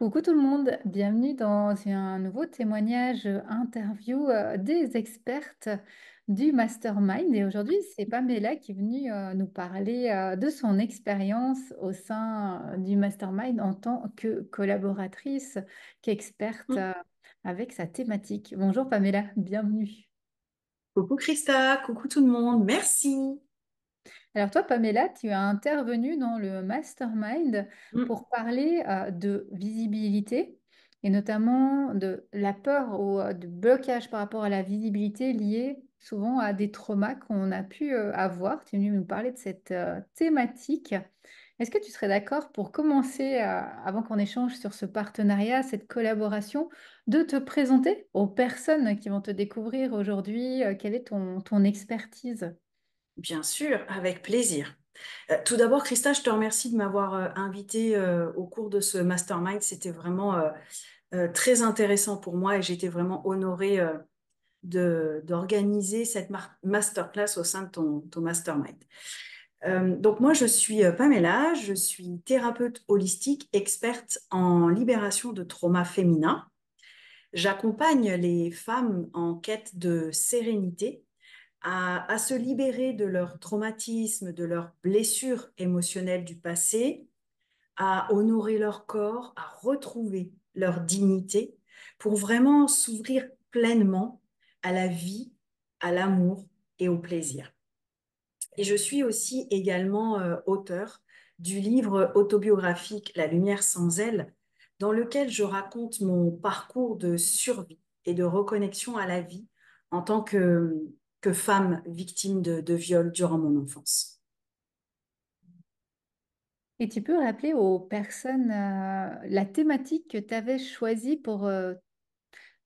Coucou tout le monde, bienvenue dans un nouveau témoignage interview des expertes du Mastermind. Et aujourd'hui, c'est Pamela qui est venue nous parler de son expérience au sein du Mastermind en tant que collaboratrice, qu'experte avec sa thématique. Bonjour Pamela, bienvenue. Coucou Christa, coucou tout le monde, merci. Alors toi, Pamela, tu as intervenu dans le mastermind Mm. pour parler de visibilité et notamment de la peur ou de blocage par rapport à la visibilité liée souvent à des traumas qu'on a pu avoir. Tu es venu nous parler de cette thématique. Est-ce que tu serais d'accord pour commencer, avant qu'on échange sur ce partenariat, cette collaboration, de te présenter aux personnes qui vont te découvrir aujourd'hui? Quelle est ton expertise? Bien sûr, avec plaisir. Tout d'abord, Christa, je te remercie de m'avoir invité au cours de ce mastermind. C'était vraiment très intéressant pour moi et j'étais vraiment honorée d'organiser cette masterclass au sein de ton mastermind. Donc moi, je suis Pamela, je suis thérapeute holistique, experte en libération de trauma féminin. J'accompagne les femmes en quête de sérénité à se libérer de leurs traumatismes, de leurs blessures émotionnelles du passé, à honorer leur corps, à retrouver leur dignité pour vraiment s'ouvrir pleinement à la vie, à l'amour et au plaisir. Et je suis aussi également auteur du livre autobiographique La lumière sans elle, dans lequel je raconte mon parcours de survie et de reconnexion à la vie en tant que femme victime de viol durant mon enfance. Et tu peux rappeler aux personnes la thématique que tu avais choisie pour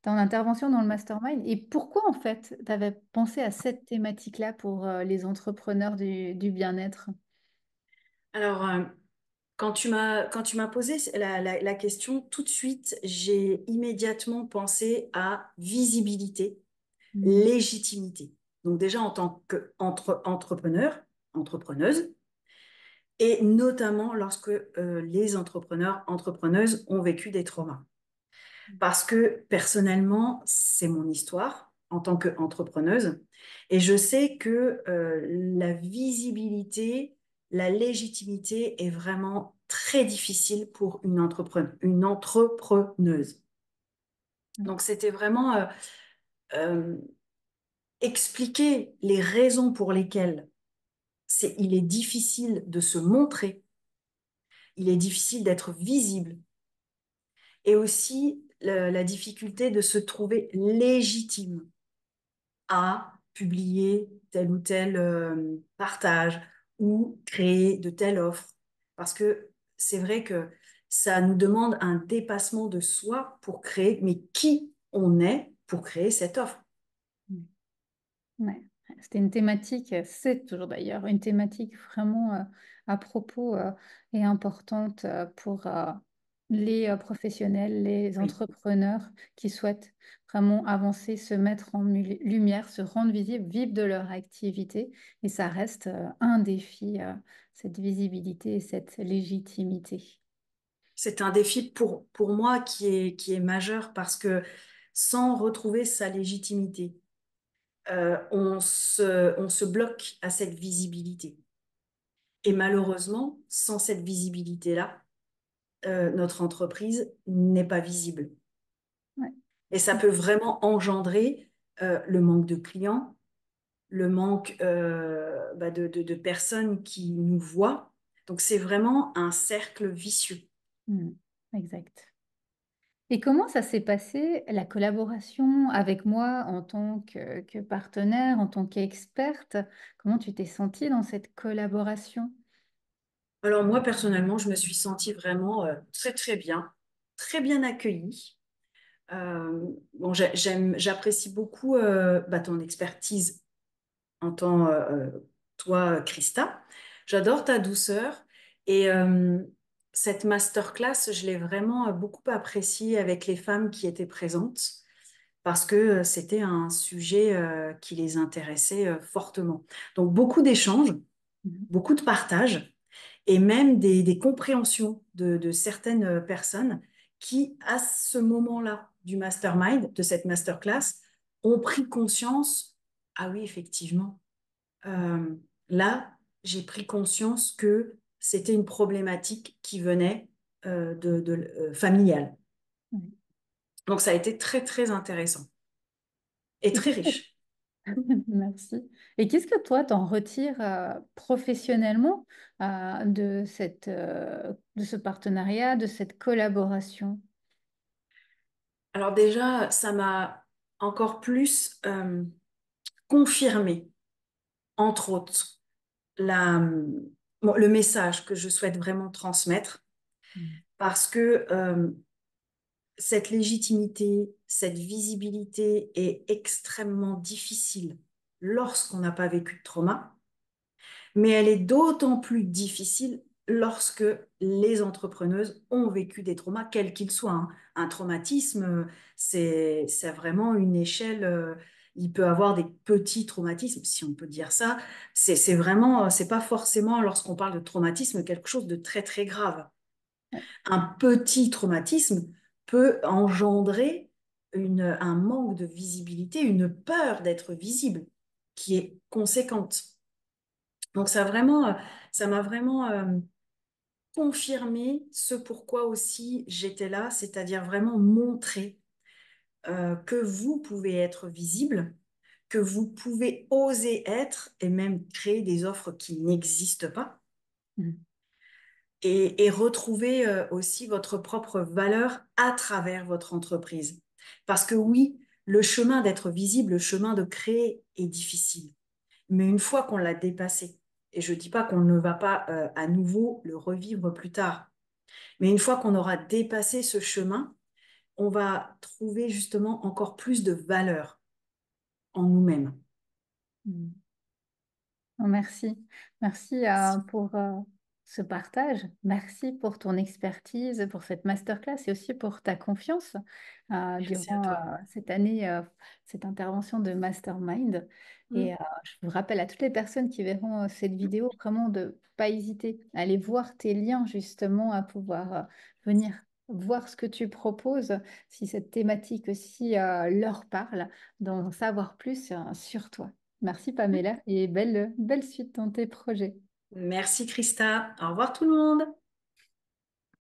ton intervention dans le mastermind et pourquoi en fait tu avais pensé à cette thématique-là pour les entrepreneurs du bien-être? Alors, quand tu m'as posé la question, tout de suite, j'ai immédiatement pensé à visibilité, Mhm. légitimité. Donc déjà en tant qu'entrepreneur, entrepreneuse, et notamment lorsque les entrepreneurs, entrepreneuses ont vécu des traumas. Parce que personnellement, c'est mon histoire en tant qu'entrepreneuse, et je sais que la visibilité, la légitimité est vraiment très difficile pour une entrepreneuse. Ouais. Donc c'était vraiment euh, expliquer les raisons pour lesquelles il est difficile de se montrer, il est difficile d'être visible, et aussi la difficulté de se trouver légitime à publier tel ou tel partage ou créer de telles offres. Parce que c'est vrai que ça nous demande un dépassement de soi pour créer, mais qui on est pour créer cette offre. Ouais. C'était une thématique, c'est toujours d'ailleurs une thématique vraiment à propos et importante pour les professionnels, les Oui. entrepreneurs qui souhaitent vraiment avancer, se mettre en lumière, se rendre visible, vivre de leur activité. Et ça reste un défi, cette visibilité et cette légitimité. C'est un défi pour moi qui est majeur parce que sans retrouver sa légitimité, on se bloque à cette visibilité. Et malheureusement, sans cette visibilité-là, notre entreprise n'est pas visible. Ouais. Et ça peut vraiment engendrer le manque de clients, le manque de personnes qui nous voient. Donc c'est vraiment un cercle vicieux. Mm. Exact. Et comment ça s'est passé, la collaboration avec moi en tant que partenaire, en tant qu'experte? Comment tu t'es sentie dans cette collaboration? Alors moi, personnellement, je me suis sentie vraiment très bien accueillie. Bon, j'apprécie beaucoup ton expertise en tant toi, Christa. J'adore ta douceur et cette masterclass, je l'ai vraiment beaucoup appréciée avec les femmes qui étaient présentes parce que c'était un sujet qui les intéressait fortement. Donc beaucoup d'échanges, Mhm. beaucoup de partages et même des compréhensions de certaines personnes qui, à ce moment-là du mastermind, de cette masterclass, ont pris conscience, ah oui, effectivement, euh, là, j'ai pris conscience que c'était une problématique qui venait familiale. Oui. Donc, ça a été très, très intéressant et Et très qu'est-ce que riche. Merci. Et qu'est-ce que toi, t'en retires professionnellement de ce partenariat, de cette collaboration? Alors déjà, ça m'a encore plus confirmé, entre autres, le message que je souhaite vraiment transmettre, Mm. parce que cette légitimité, cette visibilité est extrêmement difficile lorsqu'on n'a pas vécu de trauma, mais elle est d'autant plus difficile lorsque les entrepreneuses ont vécu des traumas, quels qu'ils soient, hein. Un traumatisme, c'est vraiment une échelle. Il peut avoir des petits traumatismes, si on peut dire ça. C'est vraiment, c'est pas forcément lorsqu'on parle de traumatisme quelque chose de très très grave. Ouais. Un petit traumatisme peut engendrer un manque de visibilité, une peur d'être visible qui est conséquente. Donc ça m'a vraiment confirmé ce pourquoi aussi j'étais là, c'est-à-dire vraiment montrer que vous pouvez être visible, que vous pouvez oser être et même créer des offres qui n'existent pas Mm. et retrouver aussi votre propre valeur à travers votre entreprise. Parce que oui, le chemin d'être visible, le chemin de créer est difficile. Mais une fois qu'on l'a dépassé, et je ne dis pas qu'on ne va pas à nouveau le revivre plus tard, mais une fois qu'on aura dépassé ce chemin, on va trouver justement encore plus de valeur en nous-mêmes. Mm. Oh, merci. Merci pour ce partage. Merci pour ton expertise, pour cette masterclass et aussi pour ta confiance Merci à durant toi. cette année, cette intervention de Mastermind. Et Mm. je vous rappelle à toutes les personnes qui verront cette vidéo, vraiment de ne pas hésiter à aller voir tes liens justement, à pouvoir venir voir ce que tu proposes, si cette thématique aussi leur parle, d'en savoir plus sur toi. Merci Pamela et belle suite dans tes projets. Merci Christa. Au revoir tout le monde.